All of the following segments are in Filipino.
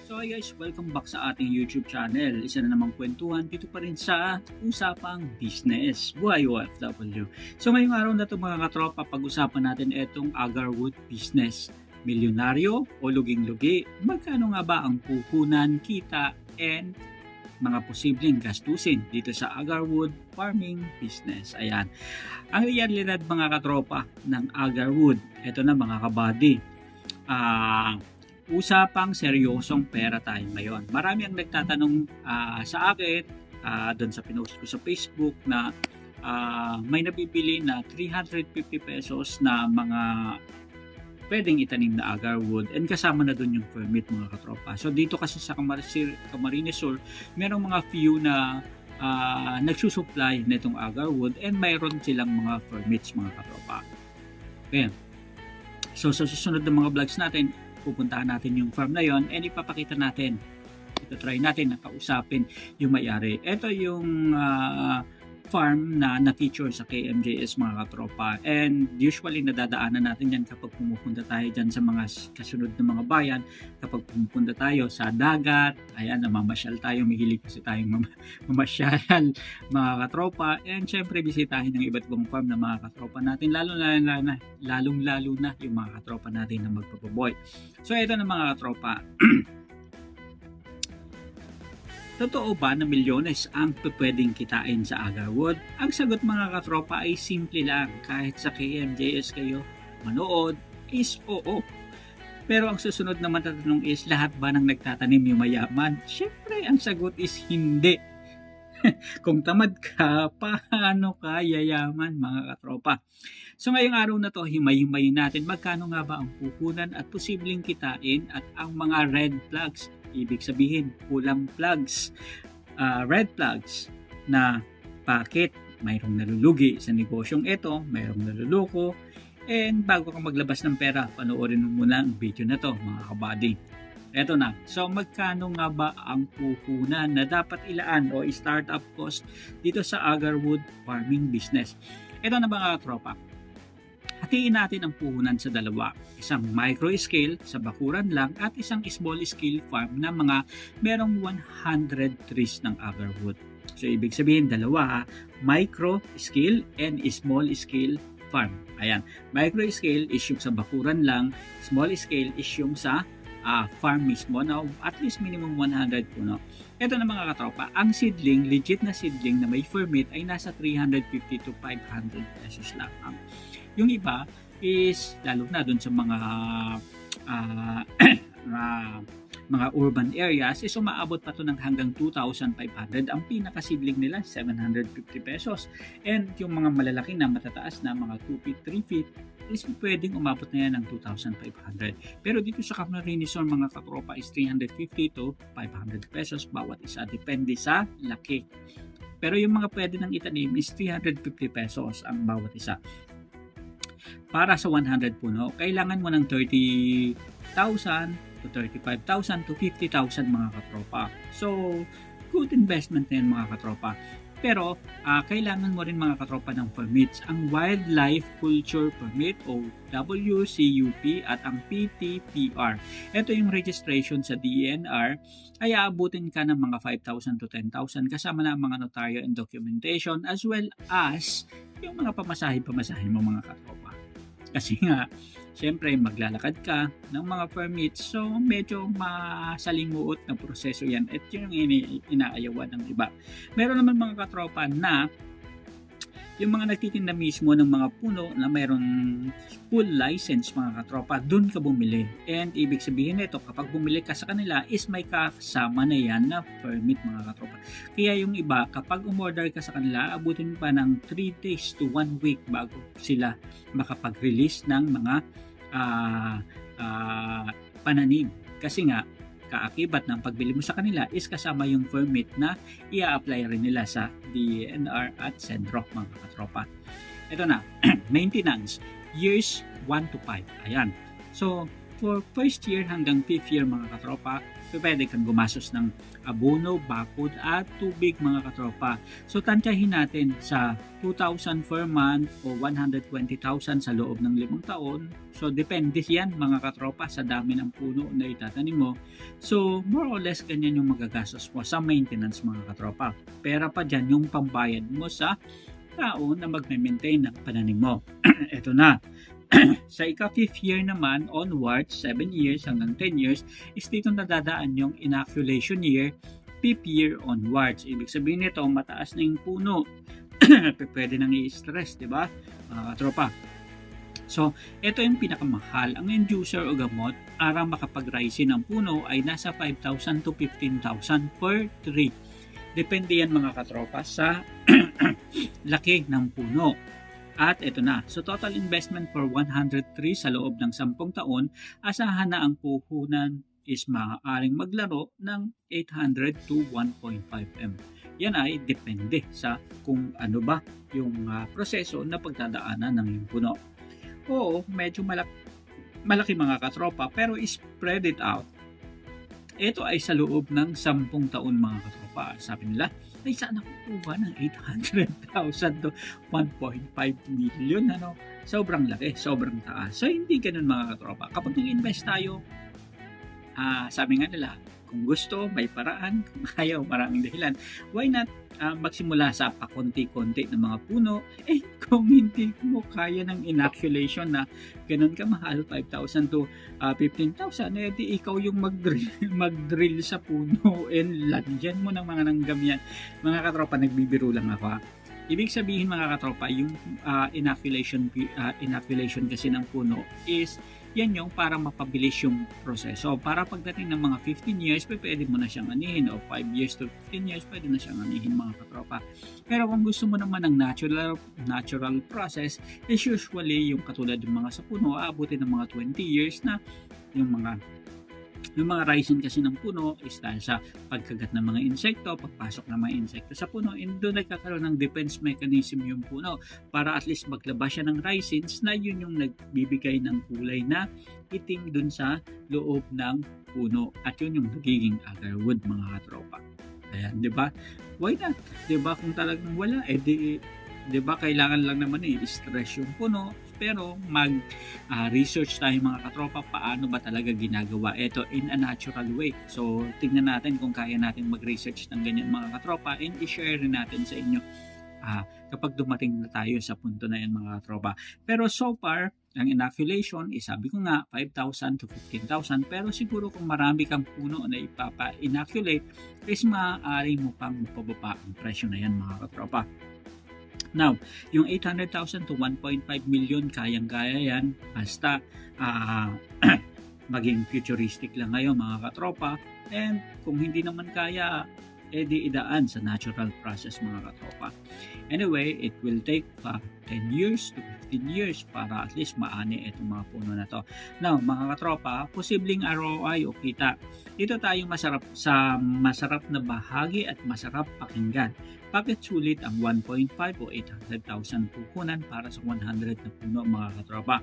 So hi guys, welcome back sa ating YouTube channel. Isa na namang kwentuhan dito pa rin sa Usapang Business, Buhay OFW. So ngayong araw na ito mga katropa, pag-usapan natin itong Agarwood business. Milyonaryo o luging-lugi? Magkano nga ba ang puhunan, kita, and mga posibleng gastusin dito sa Agarwood farming business? Ayan. Ang realidad mga katropa ng Agarwood, ito na mga kabady. Usapang seryosong pera tayo ngayon. Marami ang nagtatanong sa akin doon sa pinost ko sa Facebook na may nabibili na 350 pesos na mga pwedeng itanim na agarwood and kasama na doon yung permit mga katropa. So dito kasi sa Camarines Sur, merong mga few na nagsusupply nitong agarwood and mayroon silang mga permits mga katropa. Okay. So sa susunod na mga vlogs natin, pupuntahan natin yung farm na yon and ipapakita natin. Ito try natin na kausapin yung may-ari. Ito yung farm na na-feature sa KMJS mga katropa. And usually nadadaanan natin yan kapag pumupunta tayo dyan sa mga kasunod na mga bayan. Kapag pumupunta tayo sa dagat, ayan, namamasyal tayo. Mahilig kasi tayong mamasyal mga katropa. And syempre bisitahin ng iba't ibang farm na mga katropa natin. Lalong-lalo na yung mga katropa natin na magpapaboy. So ito na mga katropa. Totoo ba na milyones ang pwedeng kitain sa Agarwood? Ang sagot mga katropa ay simple lang. Kahit sa KMJS kayo manood is oo. Pero ang susunod naman na tanong is, lahat ba ng nagtatanim yung mayaman? Siyempre, ang sagot is hindi. Kung tamad ka, paano ka yayaman mga katropa? So ngayong araw na to, himay-himayin natin magkano nga ba ang puhunan at posibleng kitain at ang mga red flags. Ibig sabihin, pulang flags, red flags na bakit mayroong nalulugi sa negosyong ito, mayroong naluloko, and bago ka maglabas ng pera, panoorin mo muna ang video na to mga kabady. Eto na, so magkano nga ba ang puhunan na dapat ilaan o startup cost dito sa Agarwood farming business? Ito na mga tropa. Hatiin natin ang puhunan sa dalawa. Isang micro scale sa bakuran lang at isang small scale farm na mga merong 100 trees ng agarwood. So ibig sabihin dalawa, micro scale and small scale farm. Ayan, micro scale is yung sa bakuran lang, small scale is yung sa farm mismo na at least minimum 100 puno. Ito na mga katropa, ang seedling, legit na seedling na may permit ay nasa 350 to 500 pesos lang. Yung iba is lalo na dun sa mga mga urban areas is umaabot pa to ng hanggang 2,500. Ang pinaka-seedling nila 750 pesos. And yung mga malalaki na matataas na mga 2 feet, 3 feet is pwedeng umabot na yan ng 2,500. Pero dito sa Camarines Sur mga katropa is 350 to 500 pesos bawat isa. Depende sa laki. Pero yung mga pwede nang itanim is 350 pesos ang bawat isa. Para sa 100 puno, kailangan mo ng 30,000 to 35,000 to 50,000 mga katropa. So, good investment na yan mga katropa. Pero, kailangan mo rin mga katropa ng permits. Ang Wildlife Culture Permit o WCUP at ang PTPR. Ito yung registration sa DENR ay aabutin ka ng mga 5,000 to 10,000 kasama na ang mga notaryo and documentation as well as yung mga pamasahe mo mga katropa. Kasi nga, syempre maglalakad ka ng mga permits, so medyo masalimuot na proseso yan. At yun yung inaayawan ng iba. Meron naman mga katropa na yung mga nagtitinda mismo ng mga puno na mayroong full license mga katropa, dun ka bumili. And ibig sabihin nito, kapag bumili ka sa kanila is may kasama na yan na permit mga katropa. Kaya yung iba, kapag umorder ka sa kanila, abutin pa ng 3 days to 1 week bago sila makapag-release ng mga pananim. Kasi nga, kaakibat ng pagbili mo sa kanila is kasama yung permit na i-apply rin nila sa DENR at Sendroc mga katropa. Ito na, maintenance, years 1 to 5. Ayan. So, For first year hanggang 5th year mga katropa, pwede kang gumastos ng abono, bakod at tubig mga katropa. So tansyahin natin sa 2,000 per month o 120,000 sa loob ng 5 taon. So depende yan mga katropa sa dami ng puno na itatanim mo. So more or less ganyan yung magagastos mo sa maintenance mga katropa. Pera pa dyan yung pambayad mo sa tao na magme-maintain ng pananim mo. Ito na. Sa ika-5th year naman, onwards, 7 years hanggang 10 years, is dito nadadaan yung inoculation year, 5th year onwards. Ibig sabihin nito, mataas na yung puno. Pwede nang i-stress, di ba? Tropa. So, ito yung pinakamahal. Ang inducer o gamot para makapag-rising ng puno ay nasa 5,000 to 15,000 per tree. Depende yan mga katropa sa laki ng puno. At ito na, so total investment for 100 trees sa loob ng 10 taon, asahan na ang puhunan is maaaring maglaro ng 800 to 1.5 M. Yan ay depende sa kung ano ba yung proseso na pagdadaanan ng yung puno. Oo, medyo malaki mga katropa, pero spread it out. Ito ay sa loob ng 10 taon mga katropa. Sabi nila, ay saan nakukuha ng 800,000 to 1.5 million? Ano? Sobrang laki, sobrang taas. So hindi ganun mga katropa. Kapag nag-invest tayo, sabi nga nila, kung gusto, may paraan. Kung ayaw, maraming dahilan. Why not magsimula sa pakonti-konti ng mga puno? Kung hindi mo kaya ng inoculation na ganun kamahal, 5,000 to 15,000, di ikaw yung mag-drill sa puno and lagyan mo ng mga nanggam yan. Mga katropa, nagbibiro lang ako. Ibig sabihin mga katropa, yung inoculation kasi ng puno is yan yung para mapabilis yung proseso. Para pagdating ng mga 15 years, pwede mo na siyang anihin, o 5 years to 15 years, pwede na siyang anihin mga katropa. Pero kung gusto mo naman ng natural process, is usually yung katulad ng mga sa puno, aabutin ng mga 20 years na yung mga rising kasi ng puno is dahil sa pagkagat ng mga insekto, pagpasok ng mga insekto sa puno, and doon nagkakaroon ng defense mechanism yung puno para at least maglabas siya ng rhizines na yun yung nagbibigay ng kulay na itim dun sa loob ng puno, at yun yung nagiging agarwood mga katropa. Ayan, di ba? Why not? Di ba kung talagang wala, di ba kailangan lang naman i-stress yung puno, pero mag-research tayo mga katropa paano ba talaga ginagawa ito in a natural way. So tingnan natin kung kaya natin mag-research ng ganyan mga katropa, and i-share rin natin sa inyo kapag dumating na tayo sa punto na yan mga katropa. Pero so far, ang inoculation sabi ko nga 5,000 to 15,000, pero siguro kung marami kang puno na ipapa-inoculate is maaari mo pang mapababa ang presyo na yan mga katropa. Now, yung 800,000 to 1.5 million, kayang-kaya yan basta maging futuristic lang ngayon mga katropa. And kung hindi naman kaya, di idaan sa natural process mga katropa. Anyway, it will take 10 years to 15 years para at least maani itong mga puno na to. Now, mga katropa, posibleng ROI o kita. Dito tayo masarap na bahagi at masarap pakinggan. Bakit sulit ang 1.5 o 800,000 puhunan para sa 100 na puno mga katropa?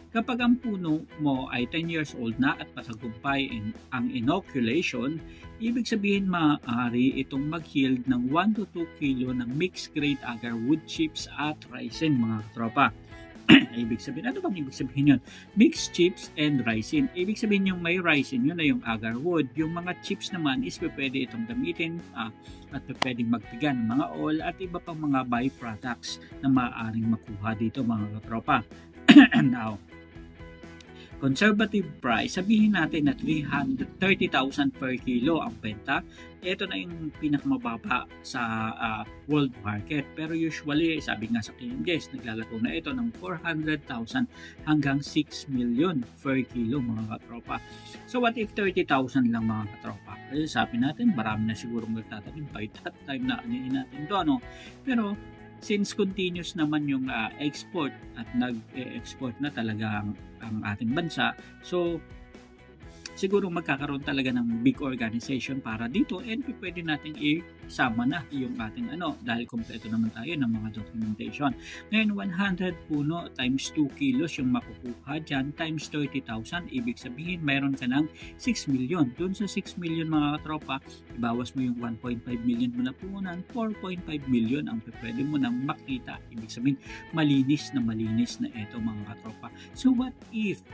Kapag ang puno mo ay 10 years old na at patagumpay ang inoculation, ibig sabihin maaari itong mag-yield ng 1 to 2 kilo ng mixed grade agar wood chips at ricin mga katropa. Ibig sabihin, ano bang ibig sabihin yun? Mixed chips and ricin. Ibig sabihin yung may ricin, yun na yung agar wood. Yung mga chips naman is pwede itong gamitin at pwedeng magpigan ng mga oil at iba pang mga byproducts na maaaring makuha dito mga katropa. Now, conservative price, sabihin natin na 330,000 per kilo ang benta. Ito na yung pinakamababa sa world market. Pero usually, sabi nga sa KMGS, naglalako na ito ng 400,000 hanggang 6 million per kilo mga katropa. So what if 30,000 lang mga katropa? Kasi sabi natin, marami na sigurong magtatanim by that time na anihin natin ito. Ano? Pero since continuous naman yung export at nag-export na talaga ang ating bansa, so siguro magkakaroon talaga ng big organization para dito, and pwede nating isama na yung ating dahil kompleto naman tayo ng mga documentation. Ngayon, 100 puno times 2 kilos yung makukuha dyan times 30,000. Ibig sabihin, mayroon ka ng 6 million. Doon sa 6 million mga katropa, ibawas mo yung 1.5 million mo na puhunan, 4.5 million ang pwede mo nang makita. Ibig sabihin, malinis na ito mga katropa. So what if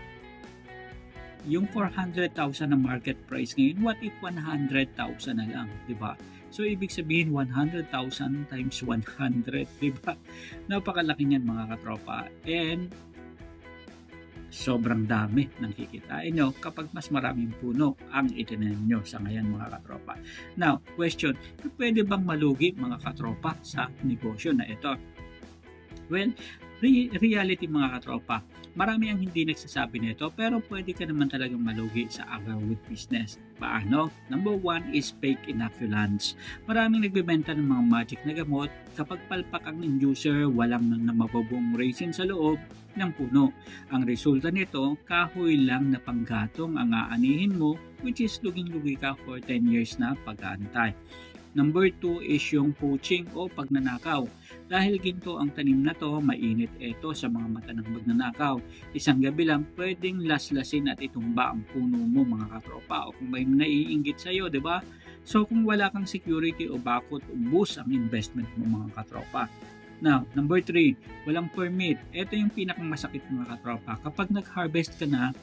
yung 400,000 na market price ngayon, what if 100,000 na lang, di ba? So, ibig sabihin, 100,000 times 100, di ba? Napakalaki niyan mga katropa. And, sobrang dami ng kikitain nyo kapag mas maraming puno ang itinanim nyo sa ngayon mga katropa. Now, question, pwede bang malugi mga katropa sa negosyo na ito? Well, reality mga katropa, marami ang hindi nagsasabi nito pero pwede ka naman talagang malugi sa agarwood business. Paano? Number 1 is fake inoculants. Maraming nagbebenta ng mga magic na gamot. Kapag palpak ang inducer, walang mababong resin sa loob ng puno. Ang resulta nito, kahoy lang na panggatong ang aanihin mo, which is luging-lugi ka for 10 years na pag-aantay. Number 2 is yung poaching o pagnanakaw. Dahil ginto ang tanim na to, mainit ito sa mga mata ng magnanakaw. Isang gabi lang, pwedeng laslasin at itumba ang puno mo mga katropa o kung may naiinggit sa'yo, di ba? So kung wala kang security o bakot, ubos ang investment mo mga katropa. Now, number 3, walang permit. Ito yung pinakamasakit mga katropa. Kapag nag-harvest ka na,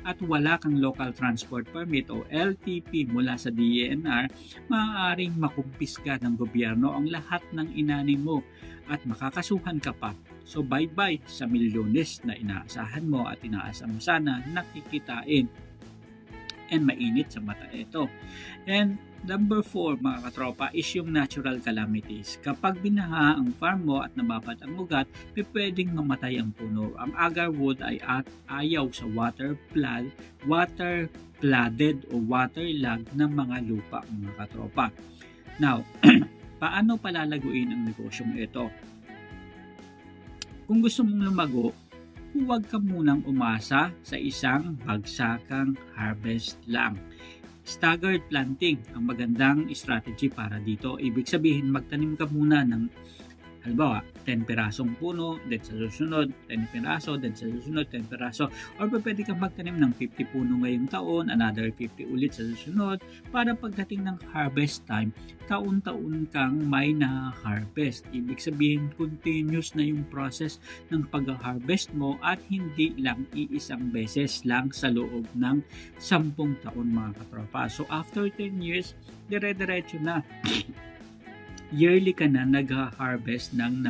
at wala kang local transport permit o LTP mula sa DENR, maaaring makumpiska ng gobyerno ang lahat ng inanim mo at makakasuhan ka pa. So bye-bye sa milyones na inaasahan mo at inaasam mo sana nakikitain. And mainit sa mata ito. And number 4 mga katropa is yung natural calamities. Kapag binaha ang farm mo at nababad ang ugat, pwedeng mamatay ang puno. Ang agarwood ay ayaw sa water flooded o waterlogged ng mga lupa mga katropa. Now, paano palalaguin ang negosyong ito? Kung gusto mong lumago, huwag ka munang umasa sa isang bagsakang harvest lang. Staggered planting ang magandang strategy para dito. Ibig sabihin, magtanim ka muna ng halimbawa, 10 pirasong puno, then sa susunod, 10 piraso, then sa susunod, 10 piraso. Or pwede kang magtanim ng 50 puno ngayong taon, another 50 ulit sa susunod, para pagdating ng harvest time, taon-taon kang may na-harvest. Ibig sabihin, continuous na yung process ng pag-harvest mo at hindi lang iisang beses lang sa loob ng 10 taon mga katropa. So after 10 years, dire-diretso na. Yearly ka na nag-harvest ng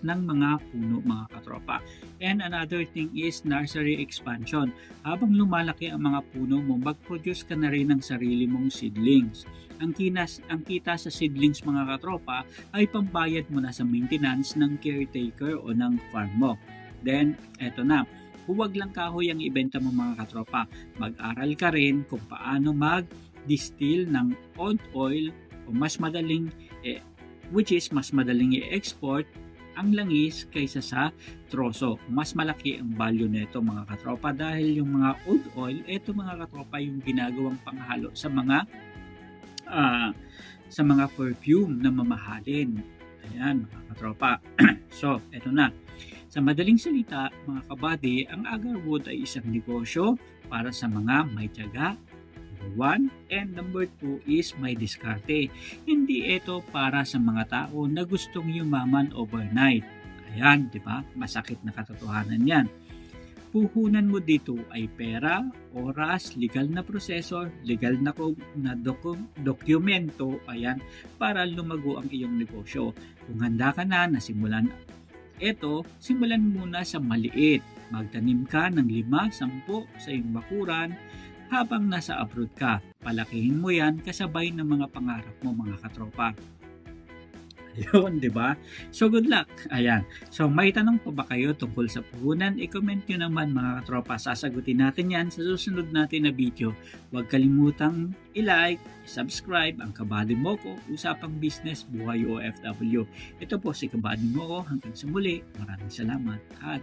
mga puno mga katropa. And another thing is nursery expansion. Habang lumalaki ang mga puno mo, mag-produce ka na rin ng sarili mong seedlings. Ang kita sa seedlings mga katropa ay pambayad mo na sa maintenance ng caretaker o ng farm mo. Then, eto na. Huwag lang kahoy ang ibenta mo mga katropa. Mag-aral ka rin kung paano mag-distill ng old oil o mas madaling mas madaling i-export ang langis kaysa sa troso. Mas malaki ang value nito mga katropa dahil yung mga old oil, ito mga katropa yung ginagawang panghalo sa mga perfume na mamahalin. Ayan mga katropa. So, eto na. Sa madaling salita, mga kabady, ang agarwood ay isang negosyo para sa mga may tiyaga, number 1, and number 2 is may diskarte. Hindi ito para sa mga tao na gustong yumaman overnight. Ayan, di ba? Masakit na katotohanan yan. Puhunan mo dito ay pera, oras, legal na proseso, legal na dokumento, ayan, para lumago ang iyong negosyo. Kung handa ka na simulan ito, simulan muna sa maliit. Magtanim ka ng 5-10 sa iyong bakuran. Habang nasa abroad ka, palakihin mo yan kasabay ng mga pangarap mo mga katropa. Ayun, di ba? So good luck. Ayan. So may tanong pa ba kayo tungkol sa puhunan? I-comment nyo naman mga katropa. Sasagutin natin yan sa susunod natin na video. Huwag kalimutang i-like, subscribe ang Kabady Moko, Usapang Business, Buhay OFW. Ito po si Kabady Moko. Hanggang sa muli, maraming salamat at